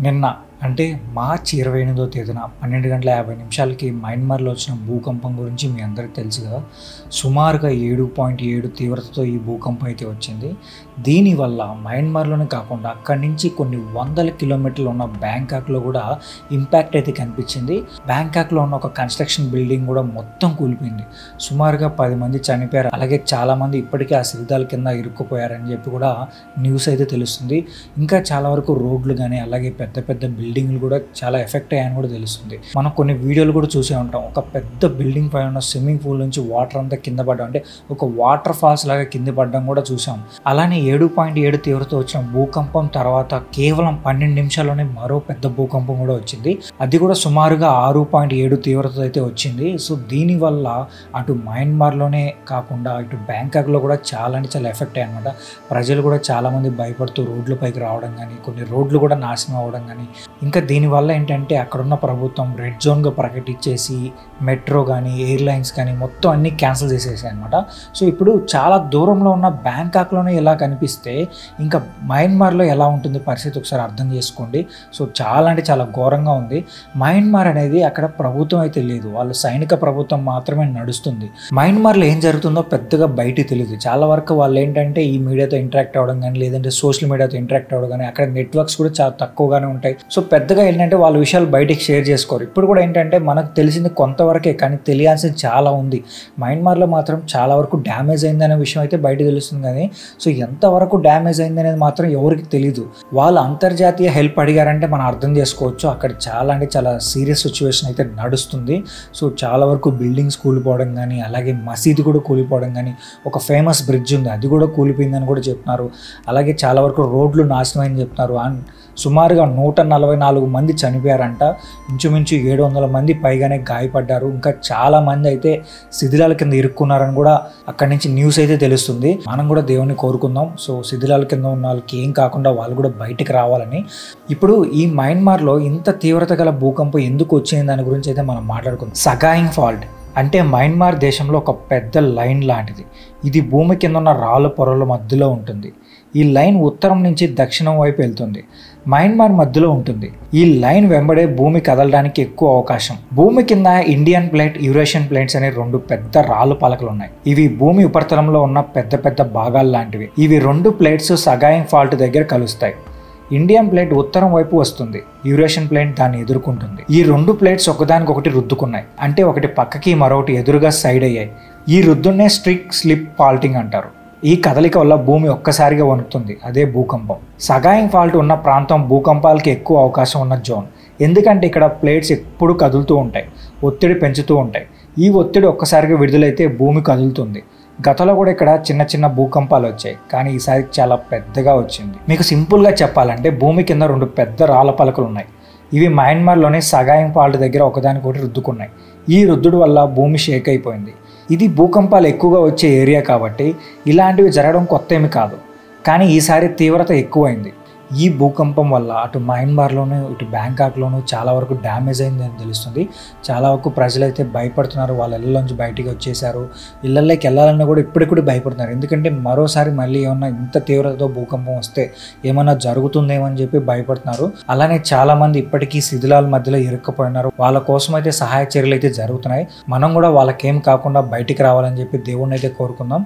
నిన్న అంటే మార్చి 28వ తేదీన 12:50 మయన్మార్లో వచ్చిన భూకంపం గురించి మీ అందరికీ తెలుసు కదా. సుమారుగా 7.7 తీవ్రతతో ఈ భూకంపం అయితే వచ్చింది. దీనివల్ల మయన్మార్లోనే కాకుండా అక్కడి నుంచి కొన్ని వందల కిలోమీటర్లు ఉన్న బ్యాంకాక్లో కూడా ఇంపాక్ట్ అయితే కనిపించింది. బ్యాంకాక్లో ఉన్న ఒక కన్స్ట్రక్షన్ బిల్డింగ్ కూడా మొత్తం కూలిపోయింది. సుమారుగా 10 మంది చనిపోయారు. అలాగే చాలామంది ఇప్పటికీ ఆ శిథిలాల కింద ఇరుక్కుపోయారని చెప్పి కూడా న్యూస్ అయితే తెలుస్తుంది. ఇంకా చాలా వరకు రోడ్లు కానీ అలాగే పెద్ద పెద్ద బిల్డింగ్లు కూడా చాలా ఎఫెక్ట్ అయ్యాయని కూడా తెలుస్తుంది. మనం కొన్ని వీడియోలు కూడా చూసే ఉంటాం. ఒక పెద్ద బిల్డింగ్ పైన ఉన్న స్విమ్మింగ్ పూల్ నుంచి వాటర్ అంతా కింద పడ్డం, అంటే ఒక వాటర్ ఫాల్స్ లాగా కింద పడ్డం కూడా చూసాం. అలానే 7.7 తీవ్రత వచ్చిన భూకంపం తర్వాత కేవలం 12 నిమిషాల్లోనే మరో పెద్ద భూకంపం కూడా వచ్చింది. అది కూడా సుమారుగా 6.7 తీవ్రత అయితే వచ్చింది. సో దీనివల్ల అటు మయన్మార్లోనే కాకుండా ఇటు బ్యాంకాక్లో కూడా చాలా ఎఫెక్ట్ అయ్యాయి అనమాట. ప్రజలు కూడా చాలామంది భయపడుతూ రోడ్లపైకి రావడం కానీ, కొన్ని రోడ్లు కూడా నాశనం అవ్వడం కానీ, ఇంకా దీనివల్ల ఏంటంటే అక్కడున్న ప్రభుత్వం రెడ్ జోన్గా ప్రకటించేసి మెట్రో కానీ ఎయిర్లైన్స్ కానీ మొత్తం అన్నీ క్యాన్సిల్ చేసేసాయి అనమాట. సో ఇప్పుడు చాలా దూరంలో ఉన్న బ్యాంకాక్లోనే ఇలా కనిపిస్తే ఇంకా మయన్మార్లో ఎలా ఉంటుంది పరిస్థితి ఒకసారి అర్థం చేసుకోండి. సో చాలా ఘోరంగా ఉంది. మయన్మార్ అనేది అక్కడ ప్రభుత్వం అయితే లేదు, వాళ్ళు సైనిక ప్రభుత్వం మాత్రమే నడుస్తుంది. మయన్మార్లో ఏం జరుగుతుందో పెద్దగా బయటికి తెలియదు. చాలా వరకు వాళ్ళు ఏంటంటే ఈ మీడియాతో ఇంటరాక్ట్ అవ్వడం కానీ, లేదంటే సోషల్ మీడియాతో ఇంటరాక్ట్ అవ్వడం కానీ, అక్కడ నెట్వర్క్స్ కూడా చాలా తక్కువగానే ఉంటాయి. సో పెద్దగా ఏంటంటే వాళ్ళ విషయాలు బయటికి షేర్ చేసుకోరు. ఇప్పుడు కూడా ఏంటంటే మనకు తెలిసింది కొంతవరకే, కానీ తెలియాల్సింది చాలా ఉంది. మయన్మార్లో మాత్రం చాలా వరకు డ్యామేజ్ అయిందనే విషయం అయితే బయట తెలుస్తుంది, కానీ సో ఎంతవరకు డ్యామేజ్ అయిందనేది మాత్రం ఎవరికి తెలియదు. వాళ్ళు అంతర్జాతీయ హెల్ప్ అడిగారంటే మనం అర్థం చేసుకోవచ్చు. అక్కడ చాలా సీరియస్ సిచ్యువేషన్ అయితే నడుస్తుంది. సో చాలా వరకు బిల్డింగ్స్ కూలిపోవడం కానీ, అలాగే మసీదు కూడా కూలిపోవడం కానీ, ఒక ఫేమస్ బ్రిడ్జ్ ఉంది అది కూడా కూలిపోయిందని కూడా చెప్తున్నారు. అలాగే చాలా వరకు రోడ్లు నాశనమైందని చెప్తున్నారు. అండ్ సుమారుగా 144 మంది చనిపోయారంట. ఇంచుమించు 700 మంది పైగానే గాయపడ్డారు. ఇంకా చాలా మంది అయితే శిథిలాల కింద ఇరుక్కున్నారని కూడా అక్కడి నుంచి న్యూస్ అయితే తెలుస్తుంది. మనం కూడా దేవుని కోరుకుందాం. సో శిథిలాల కింద ఉన్న వాళ్ళకి ఏం కాకుండా వాళ్ళు కూడా బయటికి రావాలని. ఇప్పుడు ఈ మయన్మార్లో ఇంత తీవ్రత గల భూకంపం ఎందుకు వచ్చింది దాని గురించి అయితే మనం మాట్లాడుకుందాం. సగాయింగ్ ఫాల్ట్ అంటే మయన్మార్ దేశంలో ఒక పెద్ద లైన్ లాంటిది. ఇది భూమి కింద ఉన్న రాళ్ళ పొరల మధ్యలో ఉంటుంది. ఈ లైన్ ఉత్తరం నుంచి దక్షిణం వైపు వెళ్తుంది. మయన్మార్ మధ్యలో ఉంటుంది. ఈ లైన్ వెంబడే భూమి కదలడానికి ఎక్కువ అవకాశం. భూమి కింద ఇండియన్ ప్లేట్, యూరేషియన్ ప్లేట్స్ అనే 2 పెద్ద రాళ్ళు పలకలు ఉన్నాయి. ఇవి భూమి ఉపరితలంలో ఉన్న పెద్ద భాగాలు లాంటివి. ఇవి 2 ప్లేట్స్ సగాయింగ్ ఫాల్ట్ దగ్గర కలుస్తాయి. ఇండియన్ ప్లేట్ ఉత్తరం వైపు వస్తుంది, యూరేషియన్ ప్లేట్ దాన్ని ఎదుర్కొంటుంది. ఈ 2 ప్లేట్స్ ఒకదానికొకటి రుద్దుకున్నాయి, అంటే ఒకటి పక్కకి మరొకటి ఎదురుగా సైడ్ అయ్యాయి. ఈ రుద్దునే స్ట్రిక్ స్లిప్ ఫాల్టింగ్ అంటారు. ఈ కదలిక వల్ల భూమి ఒక్కసారిగా వణుకుతుంది, అదే భూకంపం. సగాయింగ్ ఫాల్ట్ ఉన్న ప్రాంతం భూకంపాలకి ఎక్కువ అవకాశం ఉన్న జోన్. ఎందుకంటే ఇక్కడ ప్లేట్స్ ఎప్పుడు కదులుతూ ఉంటాయి, ఒత్తిడి పెంచుతూ ఉంటాయి. ఈ ఒత్తిడి ఒక్కసారిగా విడుదలైతే భూమి కదులుతుంది. గతంలో కూడా ఇక్కడ చిన్న భూకంపాలు వచ్చాయి, కానీ ఈసారి చాలా పెద్దగా వచ్చింది. మీకు సింపుల్గా చెప్పాలంటే భూమి కింద 2 పెద్ద రాళ్ళ పలకలు ఉన్నాయి. ఇవి మయన్మార్లోని సగాయింగ్ ఫాల్ట్ దగ్గర ఒకదానికొకటి రుద్దుకున్నాయి. ఈ రుద్దుడు వల్ల భూమి షేక్ అయిపోయింది. ఇది భూకంపాలు ఎక్కువగా వచ్చే ఏరియా కాబట్టి ఇలాంటివి జరగడం కొత్త ఏమి కాదు, కానీ ఈసారి తీవ్రత ఎక్కువైంది. ఈ భూకంపం వల్ల అటు మయన్మార్లోనూ ఇటు బ్యాంకాక్లోనూ చాలా వరకు డ్యామేజ్ అయిందని తెలుస్తుంది. చాలా వరకు ప్రజలైతే భయపడుతున్నారు. వాళ్ళ ఇళ్ళలోంచి బయటికి వచ్చేసారు. ఇళ్ళల్లోకి వెళ్ళాలన్నా కూడా ఇప్పటికీ భయపడుతున్నారు. ఎందుకంటే మరోసారి మళ్ళీ ఏమన్నా ఇంత తీవ్రతతో భూకంపం వస్తే ఏమన్నా జరుగుతుందేమో అని చెప్పి భయపడుతున్నారు. అలానే చాలామంది ఇప్పటికీ శిథిలాల మధ్యలో ఇరుక్కుపోయినారు. వాళ్ళ కోసం అయితే సహాయ చర్యలు అయితే జరుగుతున్నాయి. మనం కూడా వాళ్ళకేం కాకుండా బయటికి రావాలని చెప్పి దేవుణ్ణి అయితే కోరుకుందాం.